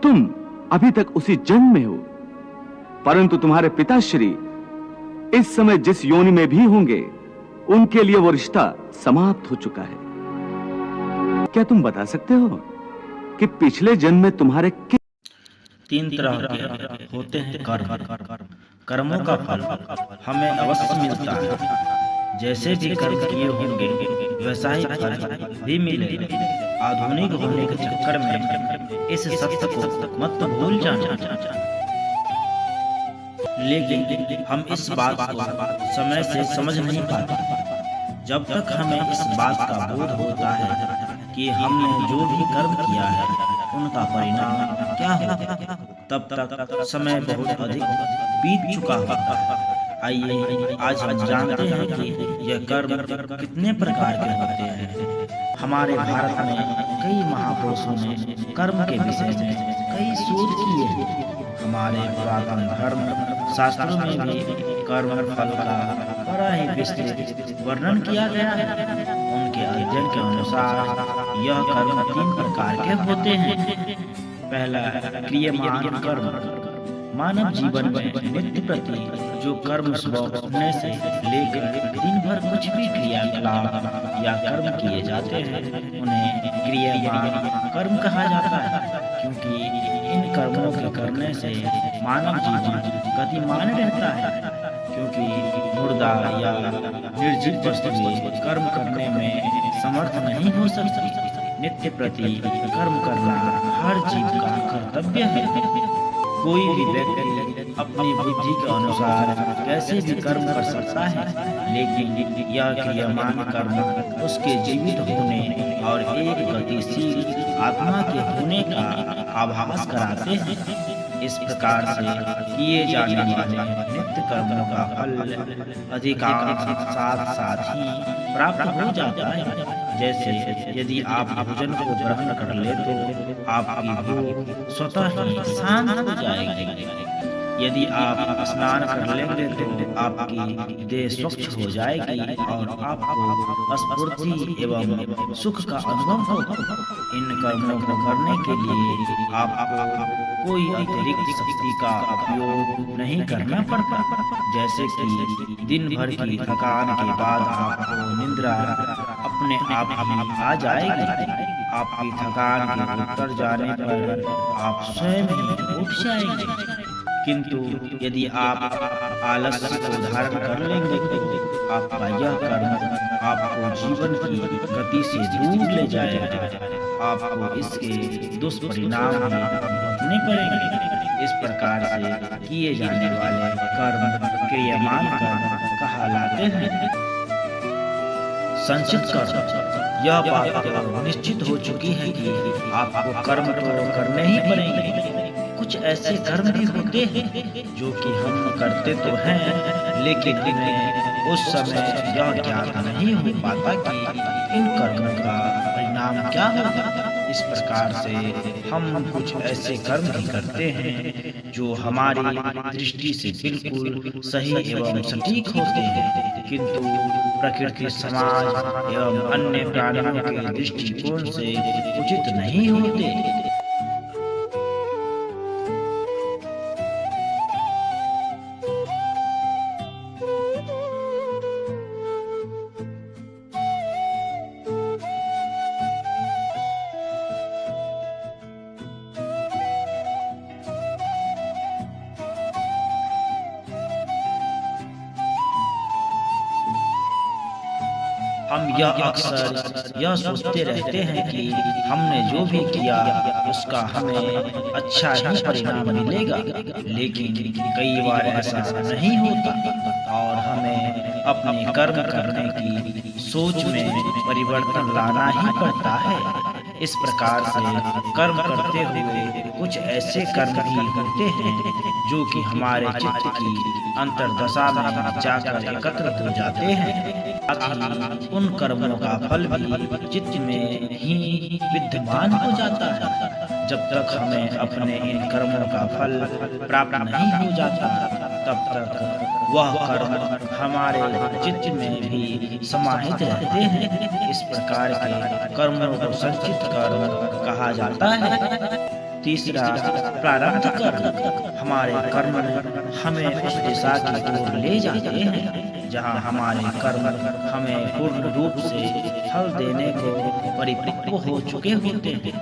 तुम अभी तक उसी जन्म में हो, परंतु तुम्हारे पिताश्री इस समय जिस योनि में भी होंगे, उनके लिए वो रिश्ता समाप्त हो चुका है। क्या तुम बता सकते हो कि पिछले जन्म में तुम्हारे तीन तरह के होते हैं कर्म। कर्मों का फल हमें अवश्य मिलता है। जैसे भी कर्म किए होंगे वैसा ही फल भी मिलेगा। आधुनिक होने के चक्कर में इस सत्य को मत भूल जाना। लेकिन हम इस बात को समय से समझ नहीं पाते। जब तक हमें इस बात का बोध होता है कि हमने जो भी कर्म किया है उनका परिणाम क्या होगा, तब तक समय बहुत अधिक बीत चुका होता है। आइए आज हम जानते हैं कि यह कर्म कितने प्रकार के होते हैं। हमारे भारत में कई महापुरुषों ने कर्म के विषय में कई शोध किए हैं। हमारे पुरातन धर्म शास्त्रों में भी कर्म फल का बड़ा ही विस्तृत वर्णन किया गया है। उनके अध्ययन के अनुसार यह कर्म तीन प्रकार के होते हैं। पहला क्रियमान कर्म, मानव जीवन में नित्य प्रति जो कर्म सुबह उठने से लेकर दिन भर कुछ भी क्रियाकलाप या कर्म किए जाते हैं उन्हें क्रियमान कर्म कहा जाता है, क्योंकि इन कर्मों के करने से मानव जीवन गतिमान रहता है। क्योंकि मुर्दा या निर्जीव वस्तुएं कर्म करने में समर्थ नहीं हो सकती। नित्य प्रति कर्म करना हर जीव का कर्तव्य है। कोई भी व्यक्ति अपनी बुद्धि के अनुसार कैसे भी कर्म कर सकता है, लेकिन यह क्रियमान कर्म उसके जीवित होने और एक गतिशील आत्मा के होने का आभास कराते हैं। इस प्रकार से किए जाने वाले नित्य कर्मों का फल अधिकांश साथ ही प्राप्त हो जाता है। जैसे यदि आप भोजन को ग्रहण कर ले तो आपकी भूख स्वतः ही शांत हो जाएगी। यदि आप स्नान कर लेंगे तो आपकी देह स्वच्छ हो जाएगी और आपको स्फूर्ति एवं सुख का अनुभव होगा। इन कर्मों को करने के लिए आपको कोई अतिरिक्त शक्ति का उपयोग नहीं करना पड़ता। जैसे कि दिन भर की थकान के बाद आपको निद्रा अपने आप ही आ जाएगी। आपकी थकान के उतर जाने पर आप स्वयं ही उठ जाएंगे। किंतु यदि आप आलस्य को धारण कर लेंगे तो आपका यह कर्म आपको जीवन की गति से दूर ले जाएगा। आपको इसके दुष्परिणाम भुगतने पड़ेंगे। इस प्रकार से किए जाने वाले कर्म क्रियमान कर्म कहलाते हैं। संचित कर्म, यह बात तो निश्चित हो चुकी है कि आपको कर्म तो करने ही पड़ेंगे। कुछ ऐसे कर्म भी होते हैं जो कि हम करते तो हैं, लेकिन हमें उस समय यह ज्ञात नहीं हो पाता कि इन कर्मों का परिणाम क्या होगा। इस प्रकार से हम कुछ ऐसे कर्म भी करते हैं जो हमारी दृष्टि से बिल्कुल सही एवं सटीक होते हैं, किंतु प्रकृति, समाज एवं अन्य प्राणियों के दृष्टिकोण से उचित नहीं होते। हम यह अक्सर यह सोचते रहते हैं कि हमने जो भी किया उसका हमें अच्छा ही परिणाम मिलेगा, लेकिन कई बार ऐसा नहीं होता और हमें अपने कर्म करने की सोच में परिवर्तन लाना ही पड़ता है। इस प्रकार से कर्म करते हुए कुछ ऐसे कर्म भी होते हैं जो कि हमारे चित्त की अंतर्दशा में जाकर एकत्र हो जाते हैं। उन कर्मों का फल भी चित्त में ही विद्यमान हो जाता है। जब तक हमें अपने इन कर्मों का फल प्राप्त नहीं हो जाता तब तक वह कर्म हमारे चित्त में भी समाहित रहते हैं। इस प्रकार के कर्मों को संचित कर्म कहा जाता है। तीसरा, प्रारब्ध कर्म। हमारे कर्म हमें उस दिशा की ओर ले जाते हैं जहाँ हमारे कर्म हमें पूर्ण रूप से फल देने को परिपक्व हो चुके होते हैं,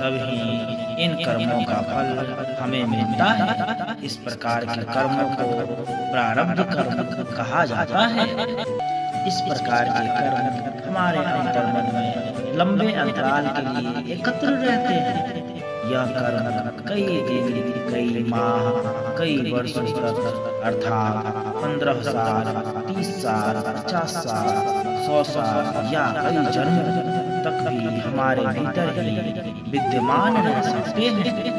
तभी इन कर्मों का फल हमें मिलता है। इस प्रकार के कर्मों को प्रारब्ध कर्म कहा जाता है। इस प्रकार के कर्म हमारे अंतर्मन में लंबे अंतराल के लिए एकत्र रहते हैं। यह कर्म कई दिन, कई माह, कई वर्षों तक अर्थात 15 साल, 30 साल, 50 साल, 100 साल या कई जन्म तक भी हमारे भीतर ही विद्यमान रह सकते हैं।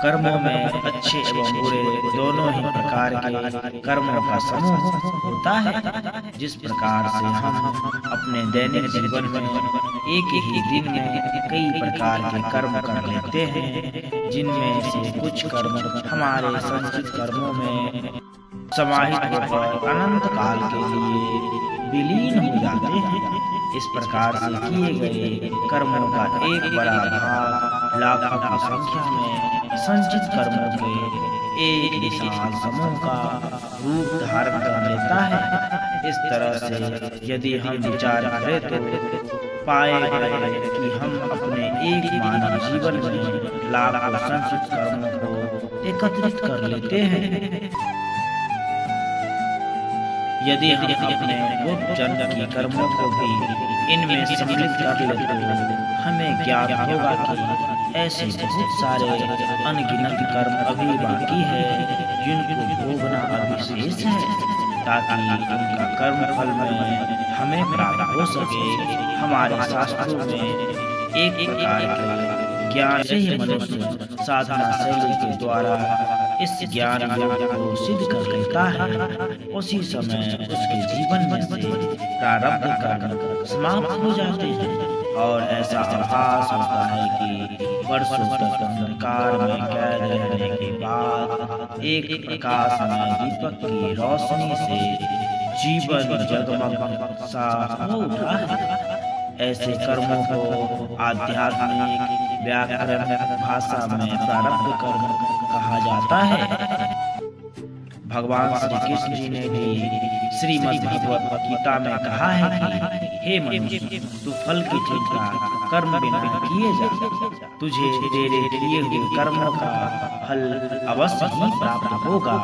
कर्मों में अच्छे एवं बुरे दोनों ही प्रकार के कर्मों का समूह होता है। जिस प्रकार से हम अपने दैनिक जीवन में एक ही दिन में कई प्रकार के कर्म कर लेते हैं, जिनमें से कुछ कर्म हमारे संचित कर्मों में समाहित होकर अनंत काल के लिए विलीन हो जाते हैं। इस प्रकार से किए गए कर्मों का एक बड़ा भाग लाखों की संख्या में संचित कर्मों के एक विशाल समूह का रूप धारण कर लेता है। इस तरह से यदि हम विचार करें तो पाए गए कि हम अपने एक मानव जीवन में लाखों संचित कर्मों को एकत्रित कर लेते हैं। यदि हम अपने पूर्व जन्म की कर्मों को भी इनमें सम्मिलित कर ले तो हमें ज्ञात होगा कि ऐसे बहुत सारे अनगिनत कर्म अभी बाकी है जिनको भोगना अभी शेष है, ताकि उनका कर्म फल में हमें प्राप्त हो सके। हमारे शास्त्रों में एक प्रकार के ज्ञान से ही मनुष्य साधना शैली के द्वारा इस ज्ञान को सिद्ध कर लेता है। उसी समय उसके जीवन में से प्रारब्ध कर्म समाप्त हो जाते हैं और ऐसा आभास होता है कि वर्षों तक अंधकार में कैद रहने के बाद एक प्रकाशमय दीपक की रोशनी से जीवन जगमग सा हो उठा है। ऐसे कर्मों को आध्यात्मिक व्याकरण भाषा में प्रारब्ध कर्म कहा जाता है। भगवान श्री कृष्ण जी ने भी श्रीमद् भगवत गीता में कहा है कि हे मनुष्य, तू फल की चिंता कर्म बिना किए जा, तुझे तेरे किए हुए कर्मों का फल अवश्य ही प्राप्त होगा।